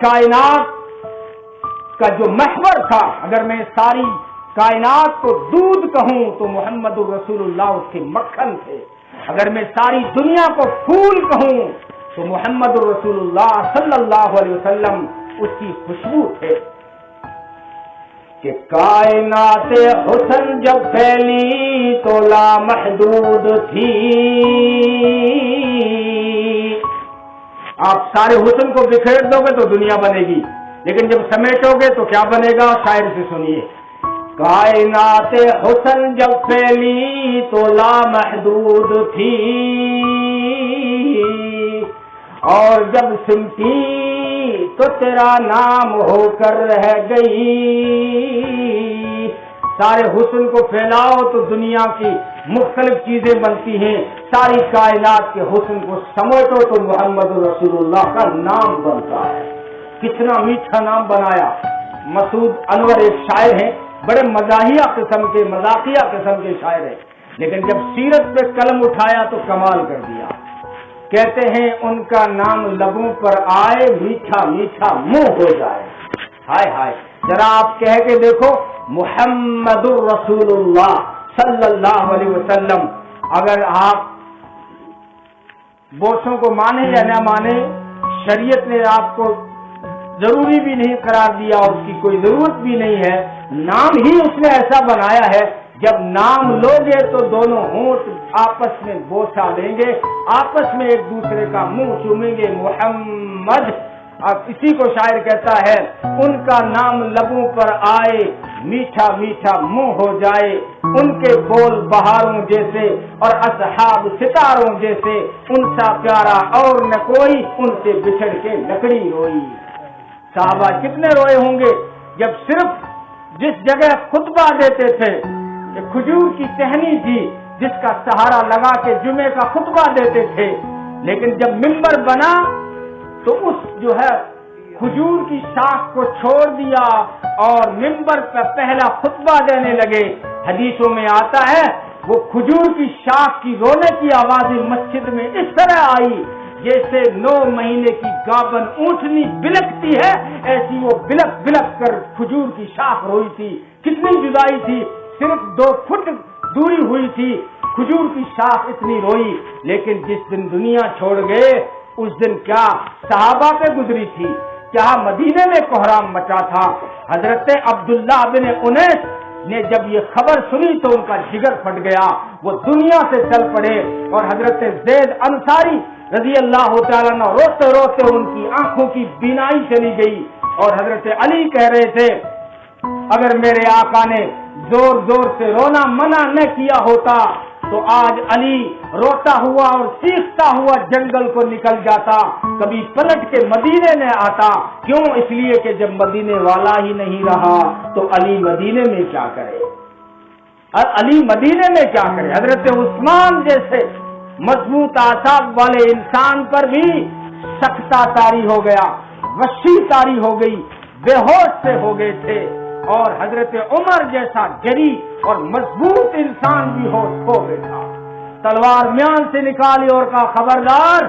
کائنات کا جو محور تھا، اگر میں ساری کائنات کو دودھ کہوں تو محمد الرسول اللہ اس کے مکھن تھے، اگر میں ساری دنیا کو پھول کہوں تو محمد الرسول اللہ صلی اللہ علیہ وسلم اس کی خوشبو تھے۔ کہ کائنات حسن جب پھیلی تو لامحدود تھی، آپ سارے حسن کو بکھیر دو گے تو دنیا بنے گی، لیکن جب سمیٹو گے تو کیا بنے گا؟ شاعر سے سنیے۔ کائنات حسن جب پھیلی تو لامحدود تھی، اور جب سمٹی تو تیرا نام ہو کر رہ گئی۔ سارے حسن کو پھیلاؤ تو دنیا کی مختلف چیزیں بنتی ہیں، ساری کائنات کے حسن کو سمیٹو تو محمد رسول اللہ کا نام بنتا ہے۔ کتنا میٹھا نام بنایا۔ مسعود انور ایک شاعر ہیں، بڑے مزاحیہ قسم کے، مذاقیہ قسم کے شاعر ہیں، لیکن جب سیرت پہ قلم اٹھایا تو کمال کر دیا۔ کہتے ہیں ان کا نام لبوں پر آئے میٹھا میٹھا منہ ہو جائے۔ ہائے ہائے، ذرا آپ کہہ کے دیکھو محمد الرسول اللہ صلی اللہ علیہ وسلم۔ اگر آپ بوسوں کو مانے یا نہ مانے، شریعت نے آپ کو ضروری بھی نہیں قرار دیا، اس کی کوئی ضرورت بھی نہیں ہے، نام ہی اس نے ایسا بنایا ہے جب نام لوگے تو دونوں ہونٹ آپس میں بوسا لیں گے، آپس میں ایک دوسرے کا منہ چومیں گے، محمد۔ اب اسی کو شاعر کہتا ہے ان کا نام لبوں پر آئے میٹھا میٹھا منہ ہو جائے، ان کے بول بہاروں جیسے اور اصحاب ستاروں جیسے، ان سا پیارا اور نہ کوئی، ان سے بچھڑ کے لکڑی روئی۔ صحابہ کتنے روئے ہوں گے جب صرف جس جگہ خطبہ دیتے تھے، ایک کھجور کی ٹہنی تھی جس کا سہارا لگا کے جمعے کا خطبہ دیتے تھے، لیکن جب منبر بنا تو اس جو ہے کھجور کی شاخ کو چھوڑ دیا اور منبر پر پہلا خطبہ دینے لگے۔ حدیثوں میں آتا ہے وہ کھجور کی شاخ کی رونے کی آوازیں مسجد میں اس طرح آئی جیسے 9 مہینے کی گابن اونٹنی بلکتی ہے، ایسی وہ بلک بلک کر کھجور کی شاخ روئی تھی۔ کتنی جدائی تھی، صرف 2 فٹ دوری ہوئی تھی، کھجور کی شاخ اتنی روئی۔ لیکن جس دن دنیا چھوڑ گئے اس دن کیا صحابہ پہ گزری تھی، کیا مدینے میں کوہرام مچا تھا۔ حضرت عبداللہ بن انیس نے جب یہ خبر سنی تو ان کا جگر پھٹ گیا، وہ دنیا سے چل پڑے، اور حضرت زید انصاری رضی اللہ تعالیٰ عنہ روتے روتے ان کی آنکھوں کی بینائی چلی گئی، اور حضرت علی کہہ رہے تھے اگر میرے آقا نے زور زور سے رونا منع نہ کیا ہوتا تو آج علی روتا ہوا اور چیختا ہوا جنگل کو نکل جاتا، کبھی پلٹ کے مدینے میں آتا۔ کیوں؟ اس لیے کہ جب مدینے والا ہی نہیں رہا تو علی مدینے میں کیا کرے، علی مدینے میں کیا کرے۔ حضرت عثمان جیسے مضبوط اعصاب والے انسان پر بھی سکتہ طاری ہو گیا، وحشی طاری ہو گئی، بے ہوش سے ہو گئے تھے، اور حضرت عمر جیسا جری اور مضبوط انسان بھی ہوش کھو بیٹھا، تلوار میان سے نکالی اور کہا خبردار،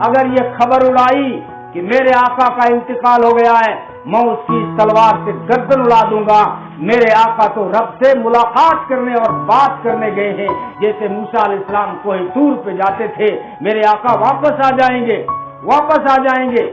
اگر یہ خبر اڑائی کہ میرے آقا کا انتقال ہو گیا ہے میں اس کی تلوار سے گردن اڑا دوں گا۔ میرے آقا تو رب سے ملاقات کرنے اور بات کرنے گئے ہیں، جیسے موسیٰ علیہ السلام کوہ طور پہ جاتے تھے، میرے آقا واپس آ جائیں گے، واپس آ جائیں گے۔